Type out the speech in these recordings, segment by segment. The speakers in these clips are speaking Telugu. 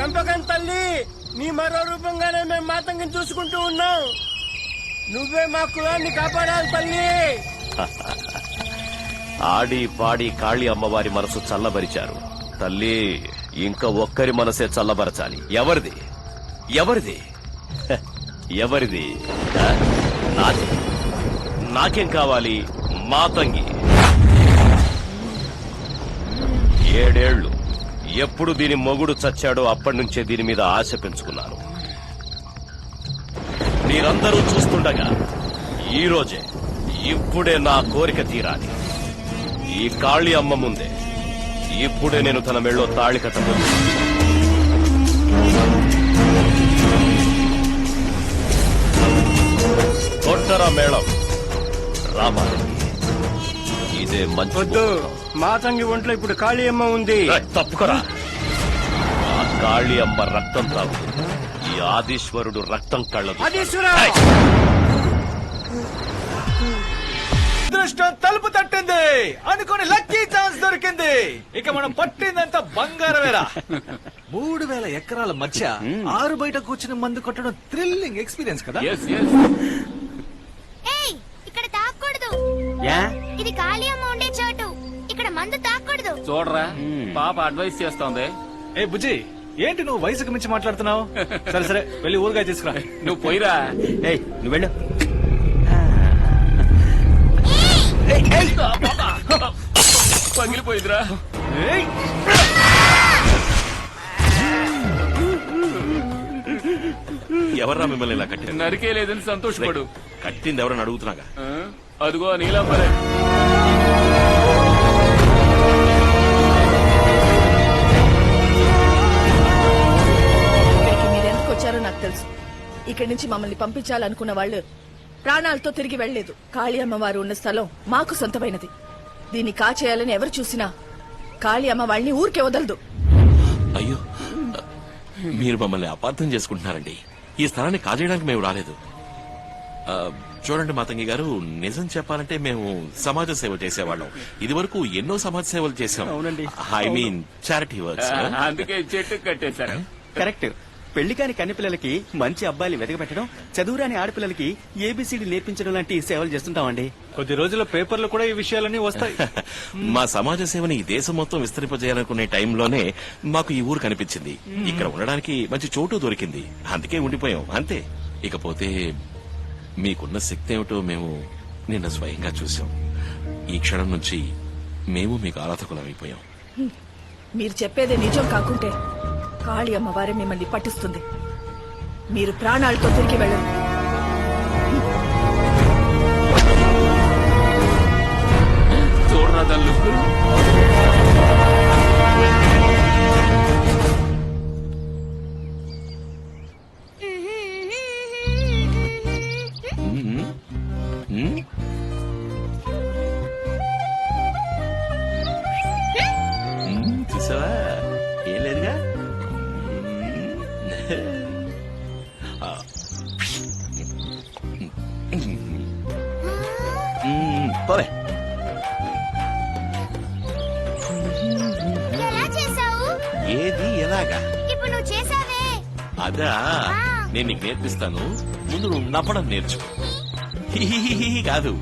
చంపకం తల్లి, నీ మరో రూపంగానే మేము మాతంగిని చూసుకుంటూ ఉన్నాం. నువ్వే మా కులాన్ని కాపాడాలి తల్లి. ఆడి పాడి కాళీ అమ్మవారి మనసు చల్లబరిచారు తల్లి. ఇంకా ఒక్కరి మనసే చల్లబరచాలి. ఎవరిది ఎవరిది ఎవరిది? నాది. నాకేం కావాలి? మాతంగి. 7 ఏళ్లు ఎప్పుడు దీని మొగుడు చచ్చాడో అప్పటి నుంచే దీని మీద ఆశ పెంచుకున్నాను. మీరందరూ చూస్తుండగా ఈ రోజే ఇప్పుడే నా కోరిక తీరాలి. ఈ కాళీ అమ్మ ముందే ఇప్పుడే నేను తన మెళ్ళో తాళి కట్టబోతున్నాను. కొట్టరా మేళం. రామాలి, ఇదే మంచి. మాతంగి ఒంట్లో ఇప్పుడు కాళీ అమ్మ ఉంది. తప్పుకోరా. ఆ కాళీ అమ్మ రక్తం తాగుతుంది. ఈ ఆదీశ్వరుడు రక్తం కళ్ళదు. అదృష్టం తలుపు తట్టింది అనుకుని లక్కీ ఛాన్స్ దొరికింది. ఇక మనం పట్టిందంతా బంగారమేరా. 3000 ఎకరాల మధ్య 6 బయట కూర్చుని మందు కొట్టడం థ్రిల్లింగ్ ఎక్స్పీరియన్స్ కదా. ఇక్కడ తాకూడదు. ఇది కాళీ అమ్మ ఉండే చోటు. ఇక్కడ మందు తాకూడదు. చూడరా, పాప అడ్వైస్ చేస్తోంది. ఏ బుజ్జి, ఏంటి నువ్వు వయసుకు మించి మాట్లాడుతున్నావు? సరే సరే, వెళ్ళి ఊరుగా తీసుకురా. నువ్వు పోయిరా. నువ్వు వెళ్ళు. పగిలిపోయిందిరా. ఎవర్రా మిమ్మల్ని ఇలా కట్టింది? నరికే లేదని సంతోషపడు. కట్టింది ఎవరని అడుగుతున్నాగా. అదిగో నీలాంబరే. మీరెందుకు వచ్చారో నాకు తెలుసు. ఇక్కడి నుంచి మమ్మల్ని పంపించాలనుకున్న వాళ్ళు ప్రాణాలతో తిరిగి వెళ్లేదు. కాళీ అమ్మవారు ఉన్న స్థలం మాకు సొంతమైనది. దీన్ని కాచేయాలని ఎవరు చూసినా కాళీ అమ్మ వాళ్ళని ఊరికే వదలదు. అయ్యో, మీరు మమ్మల్ని అపార్థం చేసుకుంటున్నారండి. ఈ స్థలాన్ని కాజేయడానికి మేము రాలేదు. చూడండి మాతంగి గారు, నిజం చెప్పాలంటే మేము సమాజ సేవ చేసేవాళ్ళం. ఇది వరకు ఎన్నో సమాజ సేవలు చేసాం. I mean charity works. అందుకే చెట్టు కట్టేశారు. కరెక్ట్. పెళ్లి కాని కన్నెపిల్లలకి మంచి అబ్బాయిలు వెతకబెట్టడం, చదువురాని ఆడపిల్లలకి ఏబిసిడి నేర్పించడం లాంటి సేవలు చేస్తుంటామండి. కొద్ది రోజుల పేపర్లు కూడా ఈ విషయాలన్నీ వస్తాయి. మా సమాజ సేవని ఈ దేశం మొత్తం విస్తరింపజేయాలనుకునే టైంలోనే మాకు ఈ ఊరు కనిపించింది. ఇక్కడ ఉండడానికి మంచి చోటు దొరికింది. అందుకే ఉండిపోయాం, అంతే. ఇకపోతే మీకున్న శక్తి ఏమిటో మేము నిన్న స్వయంగా చూసాం. ఈ క్షణం నుంచి మేము మీకు ఆరాధకులమైపోయాం. మీరు చెప్పేదే నిజం కాకుంటే కాళీ అమ్మవారే మిమ్మల్ని పట్టిస్తుంది. మీరు ప్రాణాలతో తిరిగి వెళ్ళరు. చూడరా తల్లు. చూసావా, ఏం లేదుగా. పోలే. ఎలా చేసావు? ఏది ఎలాగా? ఇప్పుడు నువ్వు చేసావే అదా, నేను నీకు నేర్పిస్తాను. ముందు నువ్వు నవ్వడం నేర్చుకో. హిహిహిహి కాదు,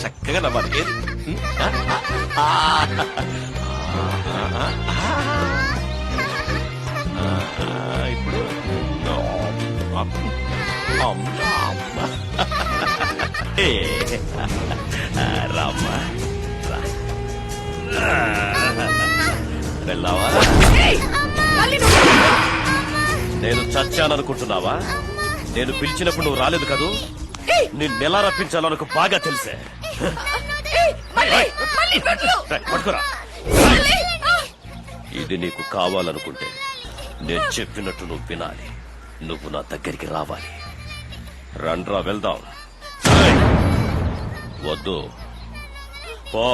చక్కగా నవ్వాలి. ఏది? ఇప్పుడు రామ్మా, వెళ్ళావా? నేను చచ్చాననుకుంటున్నావా? నేను పిలిచినప్పుడు నువ్వు రాలేదు కదూ. నిన్నెలా రప్పించాలో బాగా తెలిసే. పట్టుకురా. ఇది నీకు కావాలనుకుంటే నేను చెప్పినట్టు నువ్వు వినాలి. నువ్వు నా దగ్గరికి రావాలి. రండ్రా, వెళ్దాం. వద్దు, పో.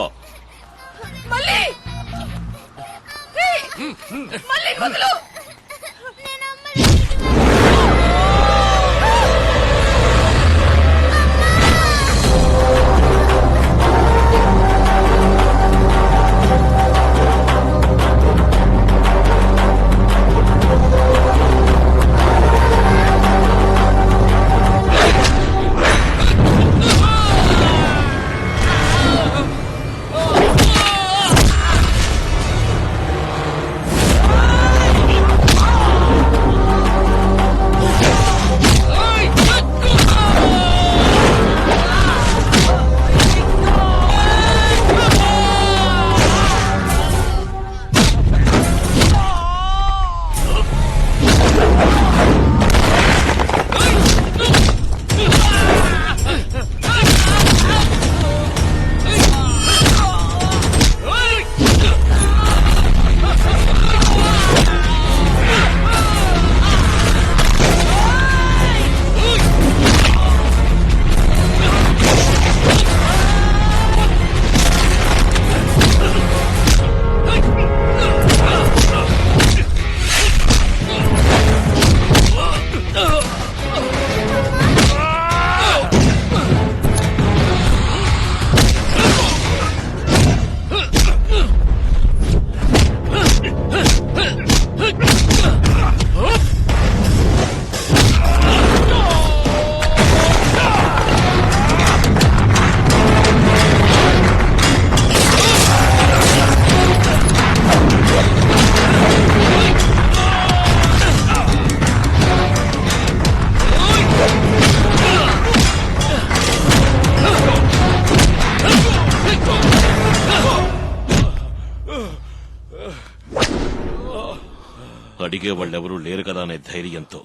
అడిగే వాళ్ళెవరూ లేరు కదా అనే ధైర్యంతో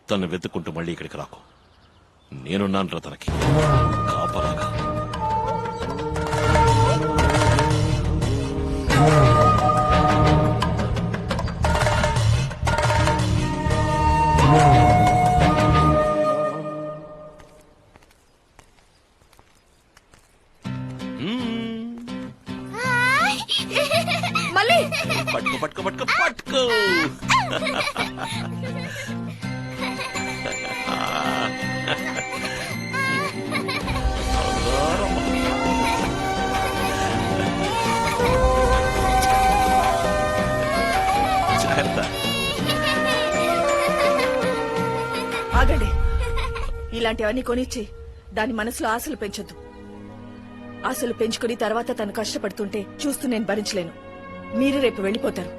తను వెతుక్కుంటూ మళ్ళీ ఇక్కడికి రాకు. నేనున్నాను తనకి కాపలాగా. మళ్ళీ పట్టుకో పట్టుకో పట్టుకో పట్టుకో. జాగ్రత్త. ఆగండి. ఇలాంటివన్నీ కొనిచ్చి దాని మనసులో ఆశలు పెంచొద్దు. ఆశలు పెంచుకుని తర్వాత తను కష్టపడుతుంటే చూస్తూ నేను భరించలేను. మీరు రేపు వెళ్ళిపోతారు.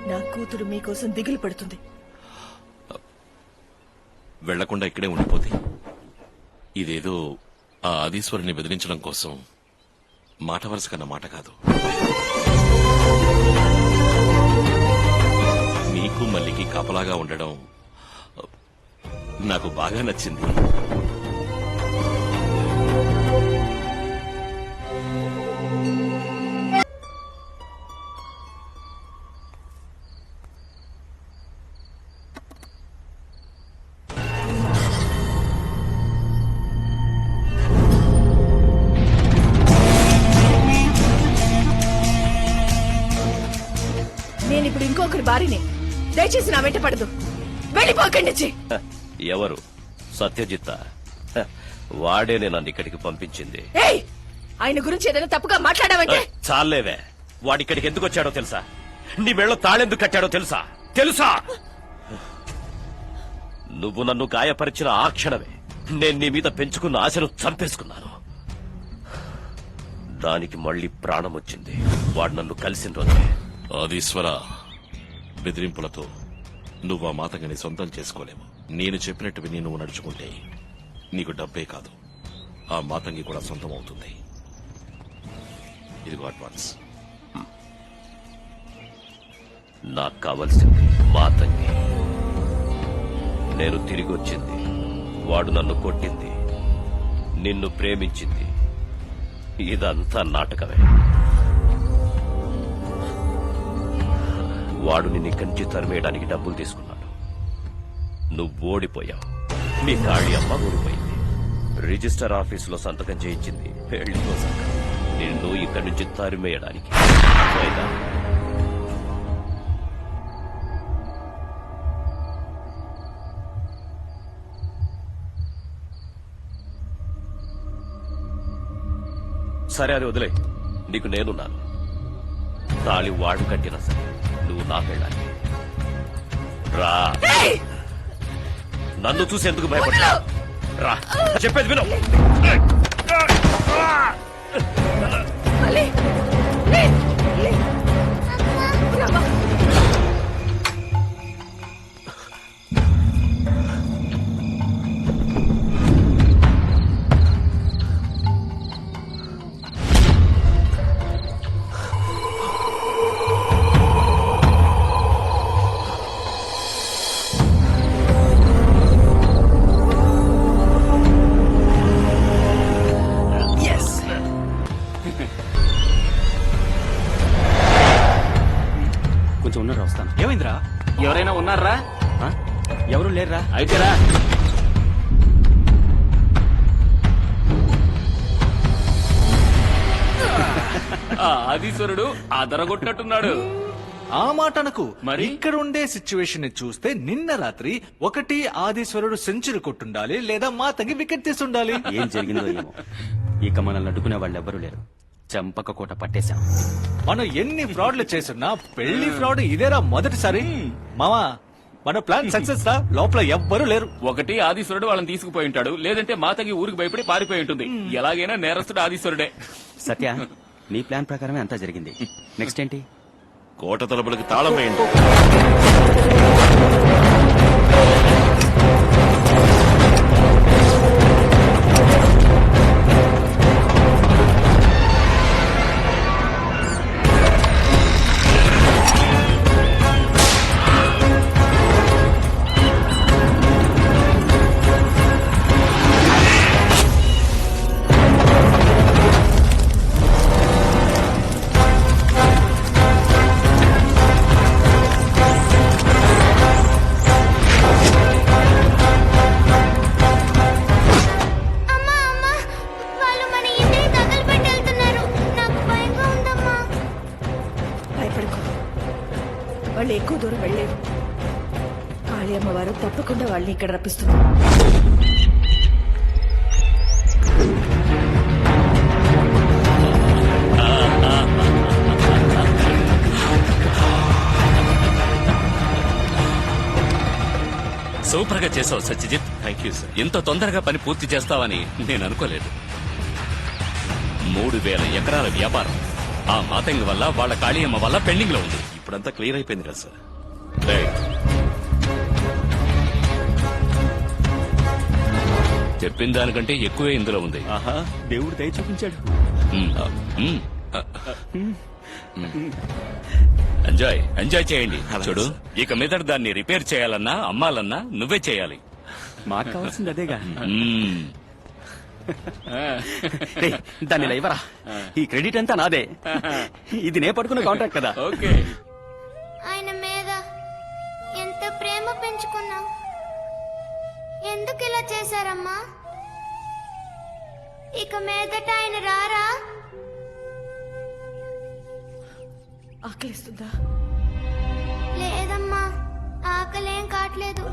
నా కూతురు మీకోసం దిగులు పడుతుంది. వెళ్లకుండా ఇక్కడే ఉండిపోతే ఇదేదో ఆ ఆదీశ్వరుని బెదిరించడం కోసం మాట వరుస కన్న మాట కాదు. నీకు మల్లికి కాపలాగా ఉండడం నాకు బాగా నచ్చింది. నేనిప్పుడు ఇంకొకరి భార్యని. దయచేసి నా వెంట పడదు. వెళ్ళిపోకండి. ఎవరు? సత్యజిత్. వాడే నన్ను ఇక్కడికి పంపించింది. ఏయ్, ఆయన గురించి ఏదైనా తప్పుగా మాట్లాడావంటే చాలేవే. వాడిక్కడికి ఎందుకు వచ్చాడో తెలుసా? నీ మెళ్ళో తాళెందుకు కట్టాడో తెలుసా? తెలుసా? నువ్వు నన్ను గాయపరిచిన ఆ క్షణమే నేను నీ మీద పెంచుకున్న ఆశను చంపేసుకున్నాను. దానికి మళ్ళీ ప్రాణం వచ్చింది వాడు నన్ను కలిసిన రోజే. ఆదీశ్వర, బెదిరింపులతో నువ్వు ఆ మాతంగిని సొంతం చేసుకోలేవు. నేను చెప్పినట్టు విని నువ్వు నడుచుకుంటే నీకు డబ్బే కాదు, ఆ మాతంగి కూడా సొంతం అవుతుంది. ఇదిగో అడ్వాన్స్. నాకు కావలసింది మాతంగి. నేను తిరిగి వచ్చింది. వాడు నన్ను కొట్టింది, నిన్ను ప్రేమించింది. ఇదంతా నాటకమే. వాడు నిన్ను ఇక్కడి నుంచి తరిమేయడానికి డబ్బులు తీసుకున్నాడు. నువ్వు ఓడిపోయావు. మీ కాళీ అమ్మ ఓడిపోయింది. రిజిస్టర్ ఆఫీసులో సంతకం చేయించింది పెళ్లి కోసం. నిన్ను ఇక్కడి నుంచి తరిమేయడానికి. అర్థమైందా? సరే, అది వదిలే. నీకు నేనున్నాను. తాళి వాడు కట్టినా సరే నువ్వు నా పెళ్ళాలి. రా. నన్ను చూసి ఎందుకు భయపడ్డా? రా, చెప్పేది విను. మళ్ళీ రామా. కొంచెం ఉన్నారు, వస్తాను. ఏమైందిరా? ఎవరైనా ఉన్నారా? ఆ? ఎవరు లేరురా? అయితేరా ఆదీశ్వరుడు అదరగొట్టినట్టున్నాడు. ఆ మాట అనకు. మరి? ఇక్కడ ఉండే సిచ్యువేషన్ ని చూస్తే నిన్న రాత్రి ఒకటి ఆదీశ్వరుడు సెంచరీ కొట్టుండాలి, లేదా మాతంగి వికెట్ తీసుండాలి. ఏం జరిగిందో ఏమో. ఇక మనల్ని అడ్డుకునే వాళ్ళు ఎవ్వరూ లేరు. చంపక కోట పట్టేశాం. మనం ఎన్ని ఫ్రాడ్లు చేస్తున్నా పెళ్లి ఫ్రాడ్ ఇదేరా మొదటిసారి. మామా, మన ప్లాన్ సక్సెస్ రా. లోపల ఎవ్వరూ లేరు. ఒకటి ఆదీశ్వరుడు వాళ్ళని తీసుకుపోయి ఉంటాడు, లేదంటే మాతకి ఊరికి భయపడి పారిపోయి ఉంటుంది. ఎలాగైనా నేరస్తుడు ఆదీశ్వరుడే. సత్య, నీ ప్లాన్ ప్రకారమే అంతా జరిగింది. నెక్స్ట్ ఏంటి? కోట తలుపులకి తాళం వేయండి. వాళ్ళు ఎక్కువ దూరం వెళ్ళలేరు. కాళీ అమ్మవారు తప్పకుండా వాళ్ళని ఇక్కడ రప్పిస్తున్నారు. సూపర్ గా చేసావు సత్యజిత్. Thank you sir. ఇంత తొందరగా పని పూర్తి చేస్తావని నేను అనుకోలేదు. 3000 ఎకరాల వ్యాపారం ఆ మాతంగి వల్ల, వాళ్ళ కాళీయమ్మ వల్ల పెండింగ్ లో ఉంది. ఇప్పుడంతా క్లియర్ అయిపోయింది కదా సార్. రైట్. చెప్పిన దానికంటే ఎక్కువే ఇందులో ఉంది. ఆహా, దేవుడు దయ చూపించాడు. ఎంజాయ్ చేయండి. అలాగే చూడు, సార్. ఇక మీద దాన్ని రిపేర్ చేయాలన్నా అమ్మాలన్నా నువ్వే చేయాలి. మాకు కావాల్సింది అదేగా. మ్మ్. రేయ్, దాన్ని ఇలా ఇవ్వరా. ఈ క్రెడిట్ అంతా నాదే. ఇది నే పడుకున్న కాంట్రాక్ట్ కదా. ఓకే. ఆయన మీద ఎంత ప్రేమ పెంచుకున్నాం, ఎందుకు ఇలా చేశారమ్మా? ఇక మీదట ఆయన రారా? ఆకలిస్తుందా? లేదమ్మా, ఆకలేం కావట్లేదు.